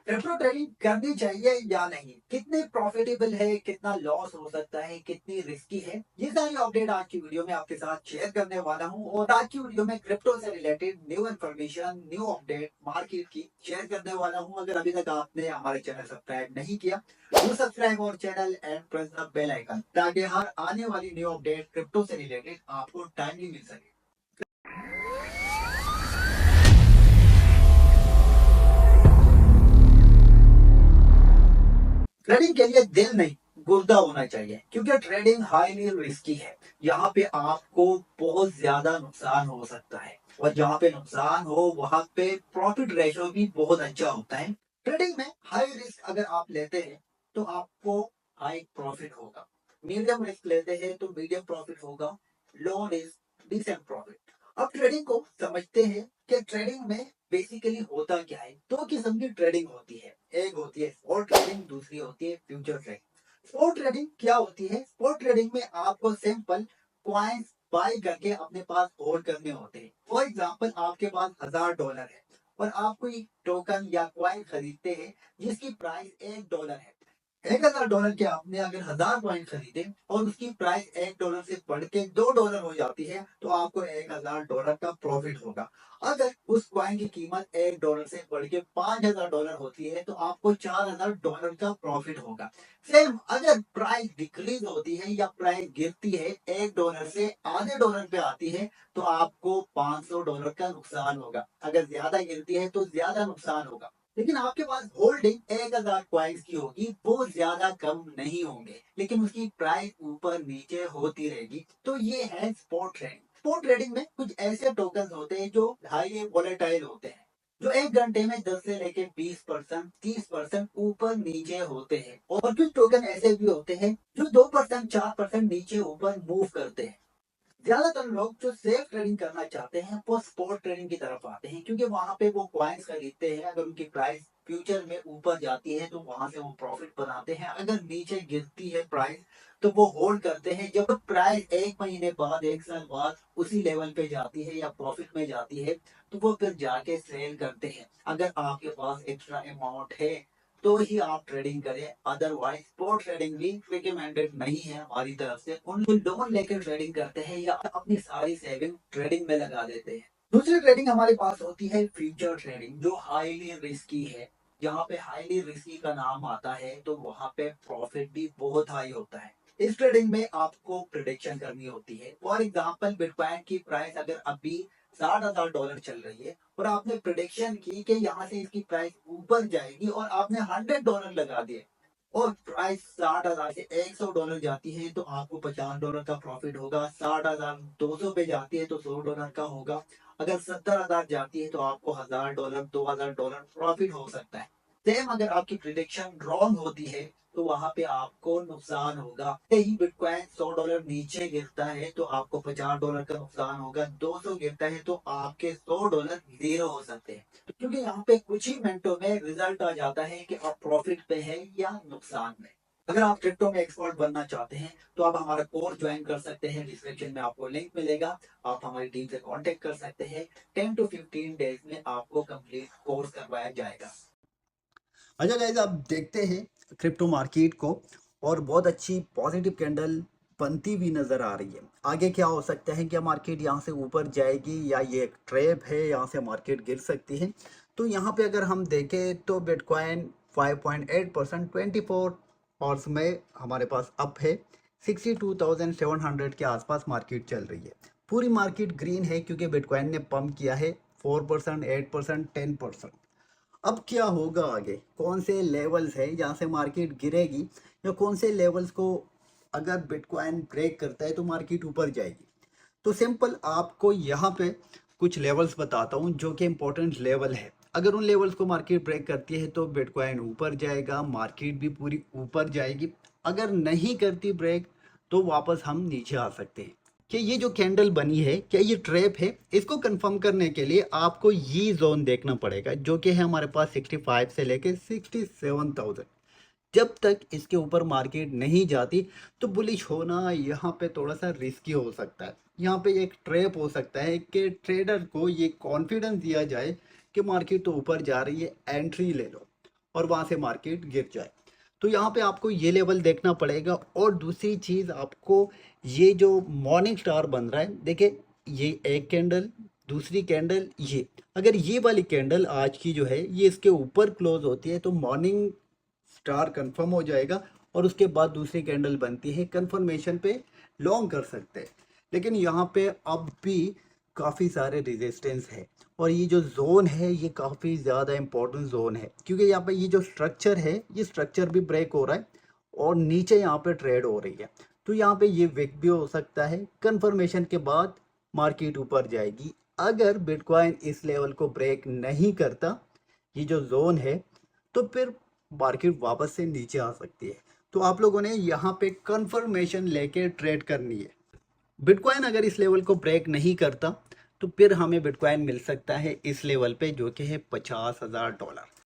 Crypto trading करनी चाहिए या नहीं, कितने प्रॉफिटेबल है, कितना लॉस हो सकता है, कितनी रिस्की है, ये सारी अपडेट आज की वीडियो में आपके साथ शेयर करने वाला हूं। और आज की वीडियो में क्रिप्टो से related new information, new update market की शेयर करने वाला हूं। अगर अभी तक आपने हमारे चैनल सब्सक्राइब नहीं किया, do subscribe our channel and press the bell icon, ताकि हर आने वाली न्यू अपडेट क्रिप्टो से रिलेटेड आपको टाइमली मिल सके। ट्रेडिंग के लिए दिल नहीं, गुर्दा होना चाहिए, क्योंकि ट्रेडिंग हाईली रिस्की है। यहाँ पे आपको बहुत ज्यादा नुकसान हो सकता है, और जहाँ पे नुकसान हो वहां पे प्रॉफिट रेशो भी बहुत अच्छा होता है। ट्रेडिंग में हाई रिस्क अगर आप लेते हैं तो आपको हाई प्रॉफिट होगा, मीडियम रिस्क लेते हैं तो मीडियम प्रॉफिट होगा, लो रिस्क डिसेंट प्रॉफिट। अब ट्रेडिंग को समझते हैं कि ट्रेडिंग में बेसिकली होता क्या है। दो किस्म की ट्रेडिंग होती है, एक होती है स्पॉट ट्रेडिंग, दूसरी होती है फ्यूचर ट्रेडिंग। स्पॉट ट्रेडिंग क्या होती है? स्पॉट ट्रेडिंग में आपको सिंपल क्वाइंस बाय करके अपने पास होल्ड करने होते हैं। फॉर एग्जांपल, आपके पास $1000 है और आप कोई टोकन या क्वाइन खरीदते हैं जिसकी प्राइस $1 है। $1000 के आपने अगर 1000 कॉइन खरीदे और उसकी प्राइस $1 से बढ़ के $2 हो जाती है, तो आपको $1000 का प्रॉफिट होगा। अगर उस कॉइन की कीमत $1 से बढ़ के $5000 होती है, तो आपको $4000 का प्रॉफिट होगा। सेम अगर प्राइस डिक्रीज होती है या प्राइस गिरती है, $1 से आधे डॉलर पे आती है, तो आपको $500 का नुकसान होगा। अगर ज्यादा गिरती है तो ज्यादा नुकसान होगा। लेकिन आपके पास होल्डिंग 1000 कॉइन्स की होगी, वो ज्यादा कम नहीं होंगे, लेकिन उसकी प्राइस ऊपर नीचे होती रहेगी। तो ये है स्पॉट ट्रेडिंग। स्पॉट ट्रेडिंग में कुछ ऐसे टोकन होते हैं जो हाईली वोलेटाइल होते हैं, जो एक घंटे में 10 से लेके 20%, 30% ऊपर नीचे होते हैं। और कुछ टोकन ऐसे भी होते हैं जो 2%, 4% नीचे ऊपर मूव करते हैं। ज्यादातर लोग जो सेफ ट्रेडिंग करना चाहते हैं वो स्पॉट ट्रेडिंग की तरफ आते हैं, क्योंकि वहां पे वो क्वाइंस खरीदते हैं। अगर उनकी प्राइस फ्यूचर में ऊपर जाती है तो वहां से वो प्रॉफिट बनाते हैं, अगर नीचे गिरती है प्राइस तो वो होल्ड करते हैं। जब प्राइस एक महीने बाद, एक साल बाद उसी लेवल पे जाती है या प्रॉफिट में जाती है, तो वो फिर जाके सेल करते हैं। अगर आपके पास एक्स्ट्रा अमाउंट है तो ही आप ट्रेडिंग करें, अदरवाइज स्पॉट ट्रेडिंग भी रिकमेंडेड नहीं है हमारी तरफ से। उन लोन लेकर ट्रेडिंग करते हैं या अपनी सारी सेविंग ट्रेडिंग में लगा देते हैं। दूसरी ट्रेडिंग हमारे पास होती है फ्यूचर ट्रेडिंग, जो हाईली रिस्की है। जहाँ पे हाईली रिस्की का नाम आता है तो वहां पे प्रॉफिट भी बहुत हाई होता है। इस ट्रेडिंग में आपको प्रिडिक्शन करनी होती है। फॉर एग्जाम्पल, बिटकॉइन की प्राइस अगर अभी $60,000 चल रही है और आपने प्रिडिक्शन की कि यहाँ से इसकी प्राइस ऊपर जाएगी, और आपने $100 लगा दिए और प्राइस 60,000 से $100 जाती है, तो आपको $50 का प्रॉफिट होगा। 60,200 पे जाती है तो $100 का होगा। अगर 70,000 जाती है तो आपको $1000, $2000 प्रॉफिट हो सकता है। सेम अगर आपकी प्रिडिक्शन रॉन्ग होती है तो वहां पे आपको नुकसान होगा। ही बिटकॉइन $100 नीचे गिरता है तो आपको $50 का नुकसान होगा। 200 गिरता है तो आपके $100 जीरो हो सकते हैं, क्योंकि यहाँ पे कुछ ही मिनटों में रिजल्ट आ जाता है कि आप प्रॉफिट पे है या नुकसान में। अगर आप क्रिप्टो में एक्सपर्ट बनना चाहते हैं तो आप हमारा कोर्स ज्वाइन कर सकते हैं, डिस्क्रिप्शन में आपको लिंक मिलेगा। आप हमारी टीम से कांटेक्ट कर सकते हैं। 10 to 15 डेज में आपको कंप्लीट कोर्स करवाया जाएगा। अच्छा गाइस, आप देखते हैं क्रिप्टो मार्केट को, और बहुत अच्छी पॉजिटिव कैंडल बनती हुई नजर आ रही है। आगे क्या हो सकता है? क्या मार्केट यहाँ से ऊपर जाएगी या ये एक ट्रैप है, यहाँ से मार्केट गिर सकती है? तो यहाँ पे अगर हम देखें तो बिटकॉइन 5.8% 24 आवर्स में हमारे पास अप है। 62,700 के आसपास मार्केट चल रही है। पूरी मार्केट ग्रीन है क्योंकि बिटकॉइन ने पंप किया है 4%, 8%, 10%। अब क्या होगा आगे? कौन से लेवल्स है जहाँ से मार्केट गिरेगी, या कौन से लेवल्स को अगर बिटकॉइन ब्रेक करता है तो मार्केट ऊपर जाएगी? तो सिंपल आपको यहाँ पे कुछ लेवल्स बताता हूँ जो कि इम्पोर्टेंट लेवल है। अगर उन लेवल्स को मार्केट ब्रेक करती है तो बिटकॉइन ऊपर जाएगा, मार्केट भी पूरी ऊपर जाएगी। अगर नहीं करती ब्रेक तो वापस हम नीचे आ सकते हैं। कि ये जो कैंडल बनी है, क्या ये ट्रैप है? इसको कंफर्म करने के लिए आपको ये जोन देखना पड़ेगा, जो कि है हमारे पास 65 से लेके 67,000। जब तक इसके ऊपर मार्केट नहीं जाती तो बुलिश होना यहाँ पे थोड़ा सा रिस्की हो सकता है। यहाँ पे एक ट्रैप हो सकता है कि ट्रेडर को ये कॉन्फिडेंस दिया जाए कि मार्केट तो ऊपर जा रही है, एंट्री ले लो, और वहाँ से मार्केट गिर जाए। तो यहाँ पे आपको ये लेवल देखना पड़ेगा। और दूसरी चीज़ आपको, ये जो मॉर्निंग स्टार बन रहा है, देखिए ये एक कैंडल, दूसरी कैंडल, ये अगर ये वाली कैंडल आज की जो है ये इसके ऊपर क्लोज होती है तो मॉर्निंग स्टार कंफर्म हो जाएगा और उसके बाद दूसरी कैंडल बनती है, कंफर्मेशन पे लॉन्ग कर सकते हैं। लेकिन यहाँ पे अब भी काफ़ी सारे रेजिस्टेंस है और ये जो जोन है ये काफ़ी ज़्यादा इंपॉर्टेंट जोन है, क्योंकि यहाँ पे ये जो स्ट्रक्चर है ये स्ट्रक्चर भी ब्रेक हो रहा है और नीचे यहाँ पे ट्रेड हो रही है। तो यहाँ पे ये वीक भी हो सकता है, कंफर्मेशन के बाद मार्केट ऊपर जाएगी। अगर बिटकॉइन इस लेवल को ब्रेक नहीं करता, ये जो जोन है, तो फिर मार्केट वापस से नीचे आ सकती है। तो आप लोगों ने यहाँ पे कंफर्मेशन लेके ट्रेड करनी है। बिटकॉइन अगर इस लेवल को ब्रेक नहीं करता तो फिर हमें बिटकॉइन मिल सकता है इस लेवल पे, जो कि है $50,000।